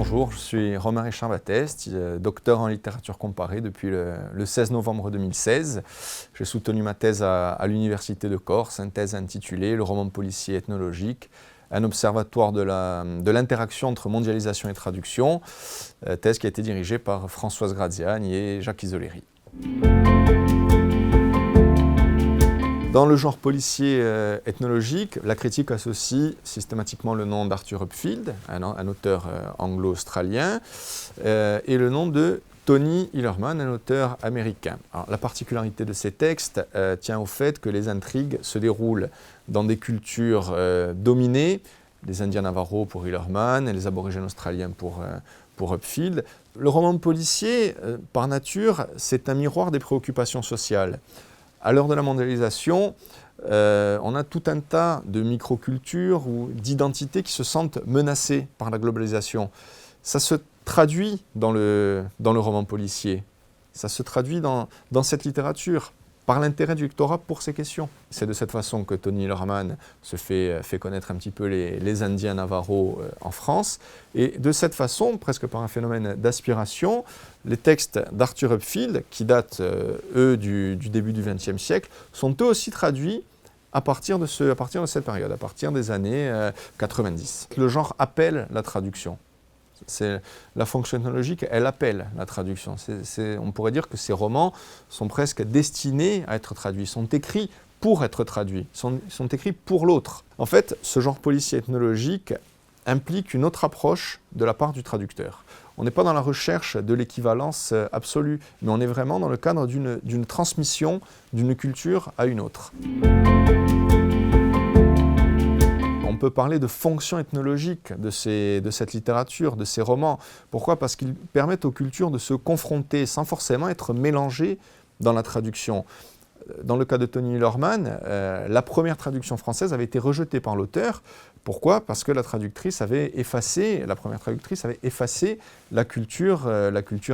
Bonjour, je suis Romain Richard Bateste, docteur en littérature comparée depuis le 16 novembre 2016. J'ai soutenu ma thèse à l'Université de Corse, une thèse intitulée « Le roman policier ethnologique, un observatoire de l'interaction entre mondialisation et traduction », thèse qui a été dirigée par Françoise Graziani et Jacques Isoleri. Dans le genre policier ethnologique, la critique associe systématiquement le nom d'Arthur Upfield, un auteur anglo-australien, et le nom de Tony Hillerman, un auteur américain. Alors, la particularité de ces textes tient au fait que les intrigues se déroulent dans des cultures dominées, les Indiens Navajo pour Hillerman et les aborigènes australiens pour Upfield. Le roman policier, par nature, c'est un miroir des préoccupations sociales. À l'heure de la mondialisation, on a tout un tas de microcultures ou d'identités qui se sentent menacées par la globalisation. Ça se traduit dans le roman policier, ça se traduit dans cette littérature, par l'intérêt du lectorat pour ces questions. C'est de cette façon que Tony Hillerman se fait connaître un petit peu les Indiens Navajo en France. Et de cette façon, presque par un phénomène d'aspiration, les textes d'Arthur Upfield, qui datent, eux, du début du XXe siècle, sont eux aussi traduits à partir de cette période, à partir des années 90. Le genre appelle la traduction. La fonction ethnologique, elle appelle la traduction. On pourrait dire que ces romans sont presque destinés à être traduits, sont écrits pour être traduits, sont écrits pour l'autre. En fait, ce genre policier ethnologique implique une autre approche de la part du traducteur. On n'est pas dans la recherche de l'équivalence absolue, mais on est vraiment dans le cadre d'une transmission d'une culture à une autre. On peut parler de fonction ethnologique de cette littérature, de ces romans. Pourquoi ? Parce qu'ils permettent aux cultures de se confronter sans forcément être mélangées dans la traduction. Dans le cas de Tony Hillerman, la première traduction française avait été rejetée par l'auteur. Pourquoi ? Parce que la première traductrice avait effacé la culture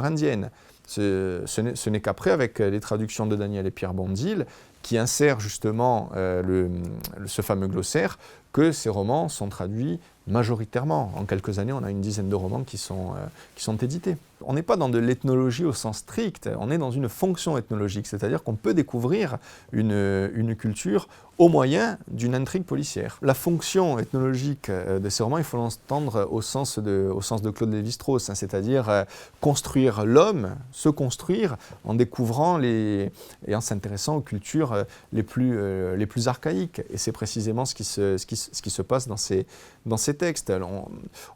indienne. Ce n'est qu'après, avec les traductions de Daniel et Pierre Bondil, qui insèrent justement ce fameux glossaire, que ces romans sont traduits majoritairement. En quelques années, on a une dizaine de romans qui sont édités. On n'est pas dans de l'ethnologie au sens strict, on est dans une fonction ethnologique, c'est-à-dire qu'on peut découvrir une culture au moyen d'une intrigue policière. La fonction ethnologique de ces romans, il faut l'entendre au sens de Claude Lévi-Strauss, c'est-à-dire construire l'homme, se construire en découvrant et en s'intéressant aux cultures les plus archaïques. Et c'est précisément ce qui se passe dans ces textes. Alors,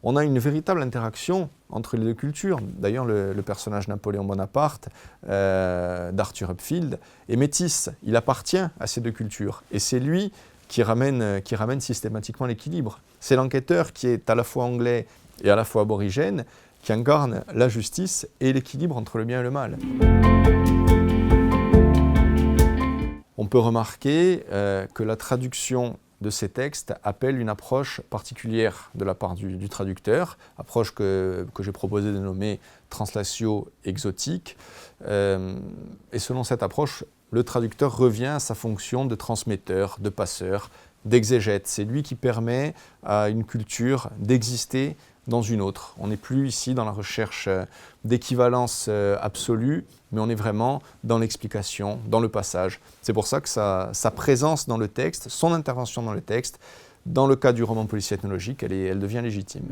on a une véritable interaction entre les deux cultures. D'ailleurs, le personnage Napoléon Bonaparte d'Arthur Upfield est métis. Il appartient à ces deux cultures. Et c'est lui qui ramène systématiquement l'équilibre. C'est l'enquêteur qui est à la fois anglais et à la fois aborigène, qui incarne la justice et l'équilibre entre le bien et le mal. On peut remarquer que la traduction de ces textes appelle une approche particulière de la part du traducteur, approche que j'ai proposé de nommer translatio exotique. Et selon cette approche, le traducteur revient à sa fonction de transmetteur, de passeur, d'exégète. C'est lui qui permet à une culture d'exister dans une autre. On n'est plus ici dans la recherche d'équivalence absolue, mais on est vraiment dans l'explication, dans le passage. C'est pour ça que sa présence dans le texte, son intervention dans le texte, dans le cas du roman policier ethnologique, elle devient légitime.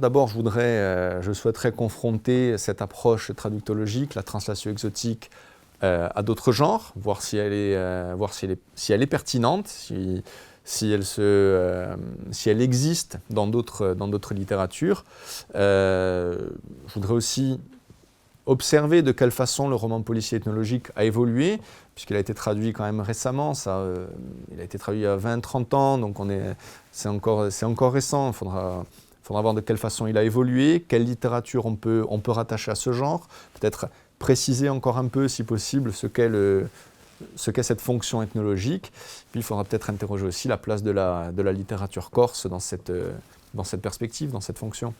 D'abord, je souhaiterais confronter cette approche traductologique, la translatio exotique, à d'autres genres, voir si elle est pertinente, si elle existe dans d'autres littératures. Je voudrais aussi observer de quelle façon le roman policier ethnologique a évolué, puisqu'il a été traduit quand même récemment. Il a été traduit il y a 20-30 ans, donc c'est encore récent. Il faudra voir de quelle façon il a évolué, quelle littérature on peut rattacher à ce genre, peut-être préciser encore un peu, si possible, ce qu'est cette fonction ethnologique. Puis il faudra peut-être interroger aussi la place de la littérature corse dans cette perspective, dans cette fonction.